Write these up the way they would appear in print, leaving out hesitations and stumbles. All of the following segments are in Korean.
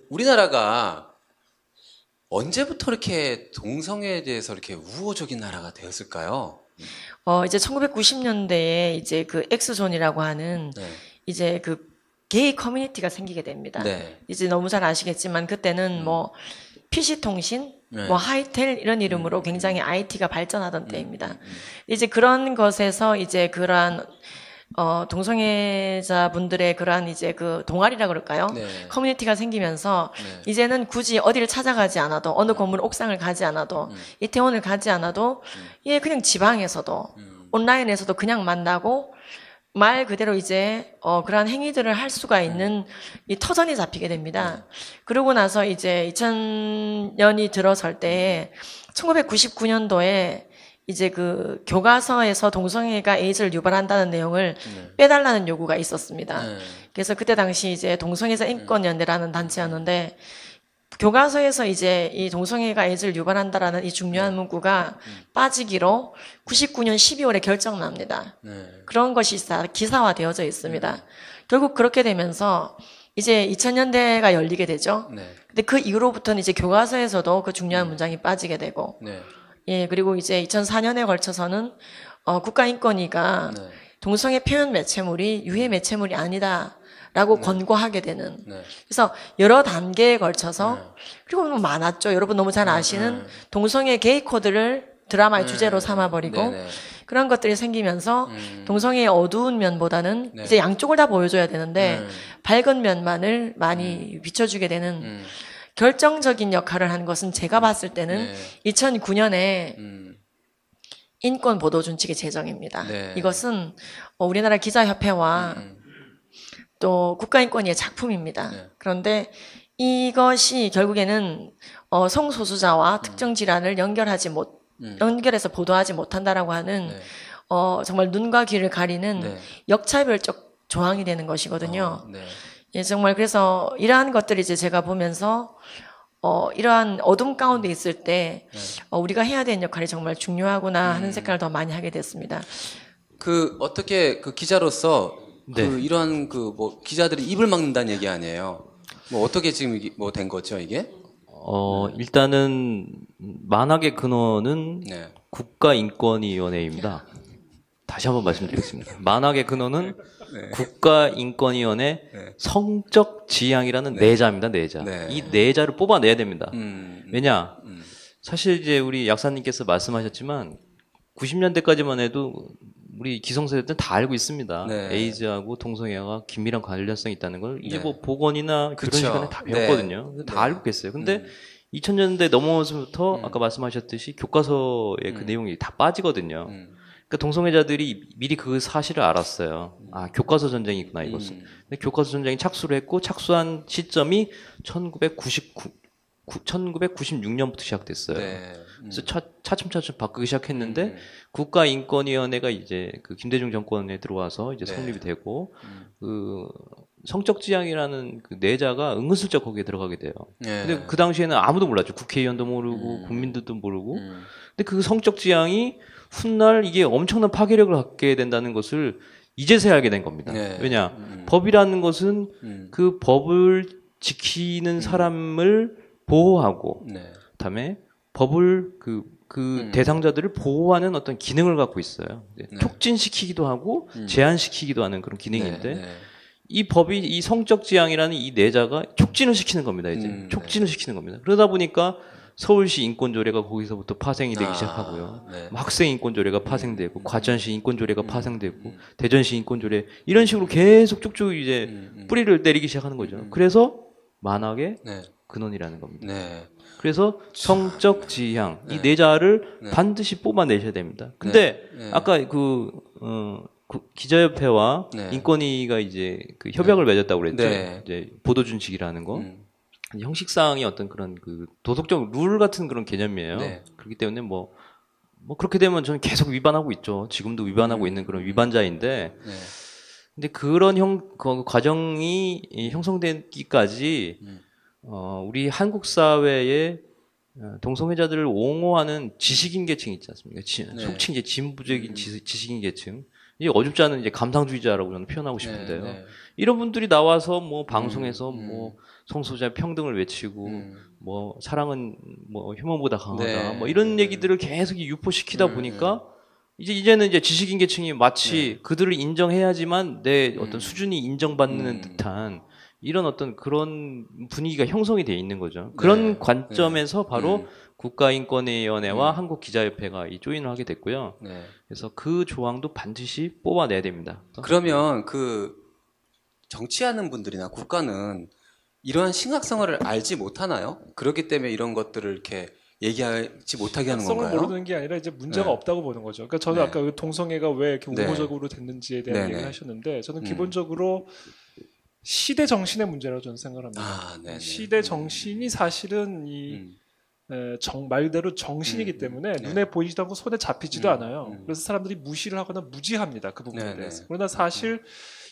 우리나라가 언제부터 이렇게 동성애에 대해서 이렇게 우호적인 나라가 되었을까요? 이제 1990년대에 이제 그 엑스존이라고 하는 네. 이제 그 게이 커뮤니티가 생기게 됩니다. 네. 이제 너무 잘 아시겠지만 그때는 뭐 PC통신, 네. 뭐 하이텔 이런 이름으로 굉장히 IT가 발전하던 때입니다. 이제 그런 것에서 이제 그러한 동성애자분들의 그러한 이제 그 동아리라 그럴까요? 네. 커뮤니티가 생기면서 네. 이제는 굳이 어디를 찾아가지 않아도 어느 건물 옥상을 가지 않아도 이태원을 가지 않아도 예 그냥 지방에서도 온라인에서도 그냥 만나고 말 그대로 이제 그러한 행위들을 할 수가 있는 이 터전이 잡히게 됩니다. 그러고 나서 이제 2000년이 들어설 때 1999년도에 이제 그 교과서에서 동성애가 에이즈를 유발한다는 내용을 빼달라는 요구가 있었습니다. 그래서 그때 당시 이제 동성애자 인권연대라는 단체였는데 교과서에서 이제 이 동성애가 에이즈를 유발한다라는 이 중요한 문구가 빠지기로 99년 12월에 결정납니다. 그런 것이 기사화되어져 있습니다. 결국 그렇게 되면서 이제 2000년대가 열리게 되죠. 근데 그 이후로부터는 이제 교과서에서도 그 중요한 문장이 빠지게 되고 예, 그리고 이제 2004년에 걸쳐서는 국가인권위가 동성애 표현 매체물이 유해 매체물이 아니다라고 권고하게 되는. 그래서 여러 단계에 걸쳐서 그리고 뭐 많았죠. 여러분 너무 잘 아시는 동성애 게이 코드를 드라마의 주제로 삼아버리고 그런 것들이 생기면서 동성애의 어두운 면보다는 이제 양쪽을 다 보여줘야 되는데 밝은 면만을 많이 비춰주게 되는. 결정적인 역할을 한 것은 제가 봤을 때는 2009년에 인권보도준칙의 제정입니다. 이것은 우리나라 기자협회와 또 국가인권위의 작품입니다. 그런데 이것이 결국에는 성소수자와 특정 질환을 연결해서 보도하지 못한다라고 하는 정말 눈과 귀를 가리는 역차별적 조항이 되는 것이거든요. 예, 정말 그래서 이러한 것들이 이제 제가 보면서 이러한 어둠 가운데 있을 때 우리가 해야 되는 역할이 정말 중요하구나 하는 생각을 더 많이 하게 됐습니다. 어떻게 기자로서 이러한 뭐 기자들이 입을 막는다는 얘기 아니에요? 뭐 어떻게 지금 뭐 된 거죠 이게? 일단은 만악의 근원은 국가인권위원회입니다. 다시 한번 말씀드리겠습니다. 만악의 근원은 국가인권위원회 성적 지향이라는 내자입니다. 내자. 이 내자를 뽑아내야 됩니다. 왜냐? 사실 이제 우리 약사님께서 말씀하셨지만 90년대까지만 해도 우리 기성세대들은 다 알고 있습니다. 에이즈하고 동성애가 긴밀한 관련성이 있다는 걸 이제 뭐 보건이나 그런 시간에 다 배웠거든요. 다 알고 계세요. 근데 2000년대 넘어오면서부터 아까 말씀하셨듯이 교과서에 그 내용이 다 빠지거든요. 그러니까 동성애자들이 미리 그 사실을 알았어요. 아, 교과서 전쟁이구나, 이것은. 근데 교과서 전쟁이 착수를 했고, 착수한 시점이 1996년부터 시작됐어요. 그래서 차츰차츰 바꾸기 시작했는데, 국가인권위원회가 이제 그 김대중 정권에 들어와서 이제 성립이 되고, 성적 지향이라는 그 내자가 은근슬쩍 거기에 들어가게 돼요. 근데 그 당시에는 아무도 몰랐죠. 국회의원도 모르고, 국민들도 모르고. 근데 그 성적 지향이 훗날 이게 엄청난 파괴력을 갖게 된다는 것을 이제서야 알게 된 겁니다. 왜냐? 법이라는 것은 그 법을 지키는 사람을 보호하고, 그다음에 법을 대상자들을 보호하는 어떤 기능을 갖고 있어요. 촉진시키기도 하고 제한시키기도 하는 그런 기능인데 이 법이 이 성적 지향이라는 이 내자가 촉진을 시키는 겁니다. 이제 촉진을 시키는 겁니다. 그러다 보니까 서울시 인권조례가 거기서부터 파생이 되기 시작하고요. 학생 인권조례가 파생되고, 과천시 인권조례가 파생되고, 대전시 인권조례 이런 식으로 계속 쭉쭉 이제 뿌리를 내리기 시작하는 거죠. 그래서 만악의 근원이라는 겁니다. 그래서 성적 지향 이 내자를 반드시 뽑아내셔야 됩니다. 근데 아까 기자협회와 인권위가 이제 그 협약을 맺었다고 그랬죠. 이제 보도준칙이라는 거. 형식상의 어떤 그런 그 도덕적 룰 같은 그런 개념이에요. 그렇기 때문에 뭐 그렇게 되면 저는 계속 위반하고 있죠. 지금도 위반하고 있는 그런 위반자인데. 근데 그런 그 과정이 형성되기까지 우리 한국 사회에 동성애자들을 옹호하는 지식인 계층이 있지 않습니까? 속칭 이제 진보적인 지식인 계층. 이 어줍지 않은 이제 감상주의자라고 저는 표현하고 싶은데요. 이런 분들이 나와서 뭐 방송에서 뭐 성소수자 평등을 외치고 뭐 사랑은 뭐 혐오보다 강하다 네. 뭐 이런 얘기들을 계속 유포시키다 보니까 이제는 이제 지식인 계층이 마치 그들을 인정해야지만 내 어떤 수준이 인정받는 듯한 이런 어떤 그런 분위기가 형성이 돼 있는 거죠. 그런 관점에서 바로 국가인권위원회와 한국기자협회가 이 조인을 하게 됐고요. 네. 그래서 그 조항도 반드시 뽑아내야 됩니다. 그러면 그 정치하는 분들이나 국가는 이러한 심각성을 알지 못하나요? 그렇기 때문에 이런 것들을 이렇게 얘기하지 못하게 하는 성을 건가요? 모르는 게 아니라 이제 문제가 네. 없다고 보는 거죠. 그러니까 저는 네. 아까 그 동성애가 왜 이렇게 네. 우호적으로 됐는지에 대한 네, 얘기를 네. 하셨는데 저는 기본적으로 시대 정신의 문제라고 저는 생각합니다. 아, 네. 시대 정신이 사실은 이 말대로 정신이기 때문에 눈에 보이지도 않고 손에 잡히지도 않아요. 그래서 사람들이 무시를 하거나 무지합니다. 그 부분에 네, 대해서. 네. 그러나 사실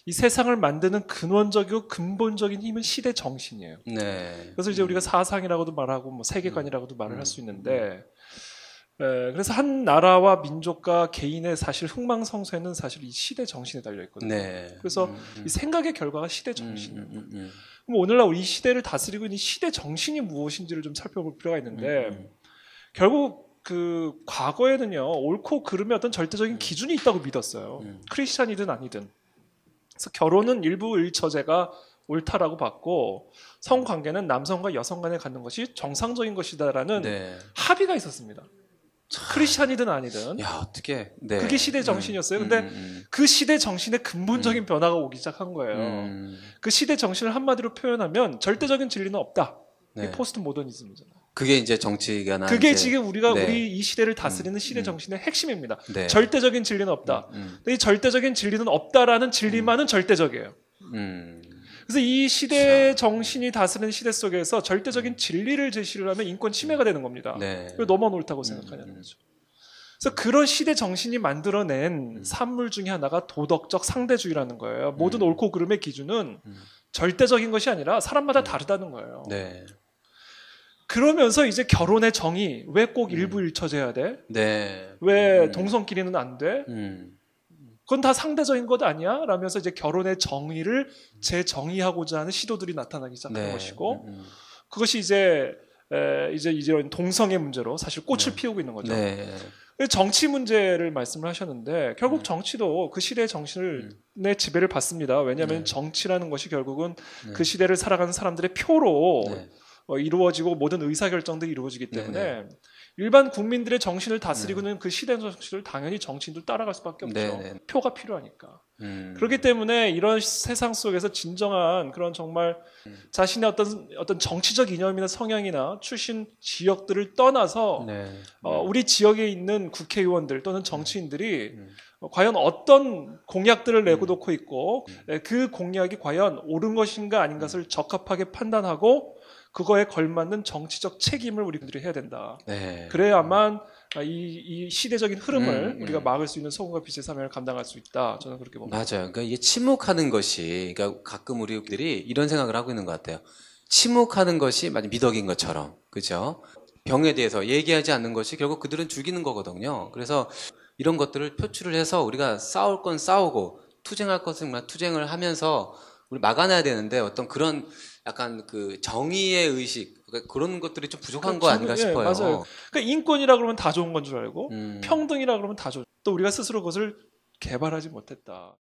이 세상을 만드는 근원적이고 근본적인 힘은 시대 정신이에요. 네. 그래서 이제 우리가 사상이라고도 말하고 뭐 세계관이라고도 말을 할 수 있는데 그래서 한 나라와 민족과 개인의 사실 흥망성쇠는 사실 이 시대 정신에 달려 있거든요. 네. 그래서 이 생각의 결과가 시대 정신이에요. 음. 그럼 오늘날 우리 시대를 다스리고 있는 시대 정신이 무엇인지를 좀 살펴볼 필요가 있는데 결국 그 과거에는요 옳고 그름의 어떤 절대적인 기준이 있다고 믿었어요. 크리스찬이든 아니든. 그래서 결혼은 일부일처제가 옳다라고 봤고 성관계는 남성과 여성 간에 갖는 것이 정상적인 것이다라는 네. 합의가 있었습니다. 크리스찬이든 아니든. 야, 어떻게? 네. 그게 시대 정신이었어요. 근데 그 시대 정신의 근본적인 변화가 오기 시작한 거예요. 그 시대 정신을 한마디로 표현하면 절대적인 진리는 없다. 네. 이게 포스트 모더니즘이잖아요. 그게 이제 정치가 그게 지금 우리가 네. 우리 이 시대를 다스리는 시대 정신의 핵심입니다. 네. 절대적인 진리는 없다. 근데 이 절대적인 진리는 없다라는 진리만은 절대적이에요. 그래서 이 시대 정신이 다스리는 시대 속에서 절대적인 진리를 제시를 하면 인권 침해가 되는 겁니다. 네. 왜 너만 옳다고 생각하냐는 거죠. 그래서 그런 시대 정신이 만들어낸 산물 중에 하나가 도덕적 상대주의라는 거예요. 모든 옳고 그름의 기준은 절대적인 것이 아니라 사람마다 다르다는 거예요. 네. 그러면서 이제 결혼의 정의 왜 꼭 일부일처제해야 돼? 네. 왜 동성끼리는 안 돼? 음. 그건 다 상대적인 것 아니야? 라면서 이제 결혼의 정의를 재정의하고자 하는 시도들이 나타나기 시작한 네. 것이고 그것이 이제 이런 동성애 문제로 사실 꽃을 피우고 있는 거죠. 네. 정치 문제를 말씀을 하셨는데 결국 정치도 그 시대의 정신의 지배를 받습니다. 왜냐하면 정치라는 것이 결국은 그 시대를 살아가는 사람들의 표로 네. 이루어지고 모든 의사결정들이 이루어지기 때문에 네네. 일반 국민들의 정신을 다스리고 있는 그 시대 정신을 당연히 정치인도 따라갈 수밖에 없죠. 네네. 표가 필요하니까. 그렇기 때문에 이런 세상 속에서 진정한 그런 정말 자신의 어떤 정치적 이념이나 성향이나 출신 지역들을 떠나서 네. 우리 지역에 있는 국회의원들 또는 정치인들이 과연 어떤 공약들을 내고 놓고 있고 그 공약이 과연 옳은 것인가 아닌 것을 적합하게 판단하고 그거에 걸맞는 정치적 책임을 우리들이 해야 된다. 네. 그래야만 이 시대적인 흐름을 우리가 막을 수 있는 소금과 빛의 사명을 감당할 수 있다. 저는 그렇게 봅니다. 맞아요. 그러니까 이게 침묵하는 것이, 그러니까 가끔 우리들이 이런 생각을 하고 있는 것 같아요. 침묵하는 것이 마치 미덕인 것처럼, 그죠? 병에 대해서 얘기하지 않는 것이 결국 그들은 죽이는 거거든요. 그래서 이런 것들을 표출을 해서 우리가 싸울 건 싸우고 투쟁할 것은 투쟁을 하면서 우리 막아놔야 되는데 어떤 그런 약간 그 정의의 의식 그런 것들이 좀 부족한 거 아닌가 싶어요. 맞아요. 그러니까 인권이라 그러면 다 좋은 건 줄 알고 평등이라 그러면 다 좋은. 또 우리가 스스로 그것을 개발하지 못했다.